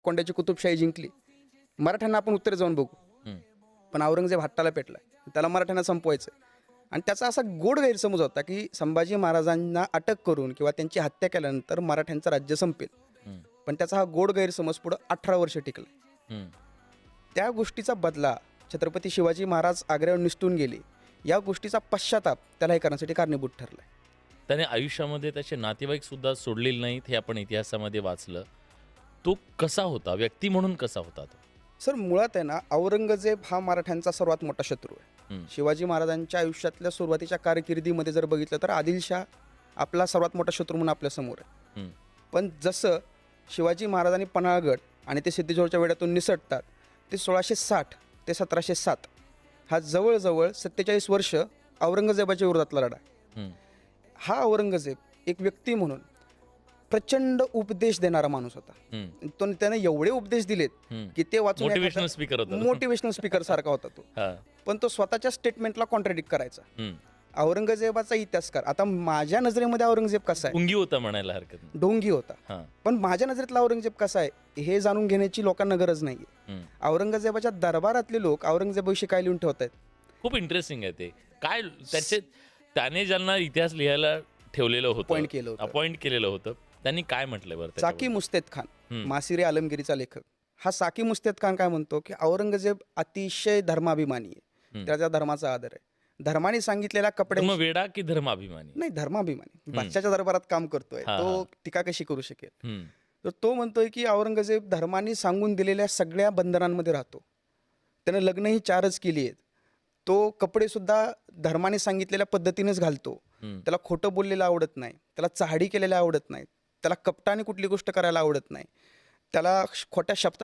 गोलकोंड्याची कुतुबशाही जिंकली, मराठ्यांना आपण उत्तर जाऊन बघू. हम्म. पण औरंगजेब हट्टाला पेटला, त्याला मराठ्यांना संपवायचं. आणि त्याचा असा गोड गैरसमज होता की संभाजी महाराजांना अटक करून किंवा त्यांची हत्या केल्यानंतर मराठ्यांचं राज्य संपेल. हम्म. पण त्याचा हा गोड गैरसमज पुढं 18 वर्ष टिकला. हम्म. त्या गोष्टीचा बदला छत्रपती शिवाजी महाराज आग्र्यावर निसटून गेले, या गोष्टीचा पश्चाताप त्याला हे करण्यासाठी कारणीभूत ठरला. त्याने आयुष्यामध्ये त्याचे नातेवाईक सुद्धा सोडलेले नाहीत हे आपण इतिहासामध्ये वाचलं. तो कसा होता, व्यक्ती म्हणून कसा होता तो? सर, मुळात आहे ना, औरंगजेब हा मराठ्यांचा सर्वात मोठा शत्रू आहे. हम्म. शिवाजी महाराजांच्या आयुष्यातल्या सुरुवातीच्या कारकिर्दीमध्ये जर बघितलं तर आदिलशाह आपला सर्वात मोठा शत्रू म्हणून आपल्या समोर आहे. हम्म. पण जसं शिवाजी महाराजांनी पन्हाळगड आणि ते सिद्धेश्वरच्या वेढ्यातून निसटतात, ते 1660 ते 1707 हा जवळजवळ 47 वर्ष औरंगजेबाच्या विरोधातला लढा. हम्म. हा औरंगजेब एक व्यक्ती म्हणून प्रचंड उपदेश देणारा माणूस होता. हम्म. तो त्याने एवढे उपदेश दिलेत हम्म. की ते वाचून मोटिवेशनल स्पीकर होता तो. मोटिवेशनल स्पीकर सारखा होता तो. हा. पण तो स्वतःच्या स्टेटमेंटला कॉन्ट्राडिक्ट करायचा. हम्म. औरंगजेबाचा इतिहासकार, आता माझ्या नजरेमध्ये औरंगजेब कसा आहे, पुंगी होता म्हणायला हरकत नाही. ढोंगी होता. हा. पण माझ्या नजरेतला औरंगजेब कसा आहे हे जाणून घेण्याची लोकांना गरज नाही. हम्म. औरंगजेबाच्या दरबारातले लोक औरंगजेबाविषयी काय लिहून ठेवत आहेत. खूप इंटरेस्टिंग आहे ते. काय त्याने ज्यांना इतिहास लिहायला ठेवलेलं होतं, Appoint केलं होतं. अपॉइंट केलेलं होतं, त्यांनी काय म्हटलंय बरं साकी त्याच्याबद्दल? मुस्तेद खान, हम्म. मासिरे आलमगिरीचा लेखक, हा साकी मुस्तेद खान काय म्हणतो की औरंगजेब अतिशय धर्माभिमानी आहे. हम्म. त्याच्या धर्माचा आदर आहे. धर्माने सांगितलेल्या कपड्या धर्म वेडा की धर्माभिमानी? नाही, धर्माभिमानी. बादशाच्या दरबारात काम करतोय, हा, तो हा. टीका कशी करू शकेल. हम्म. तर तो म्हणतोय की औरंगजेब धर्माने सांगून दिलेल्या सगळ्या बंधनांमध्ये राहतो. त्यानं लग्नही 4च केली आहेत. तो कपडेसुद्धा धर्माने सांगितलेल्या पद्धतीनेच घालतो. हम्म. त्याला खोटं बोललेलं आवडत नाही, त्याला चहाडी केलेल्या आवडत नाही, त्याला कपटाने कुठली गोष्ट करायला आवडत नाही, त्याला खोट्या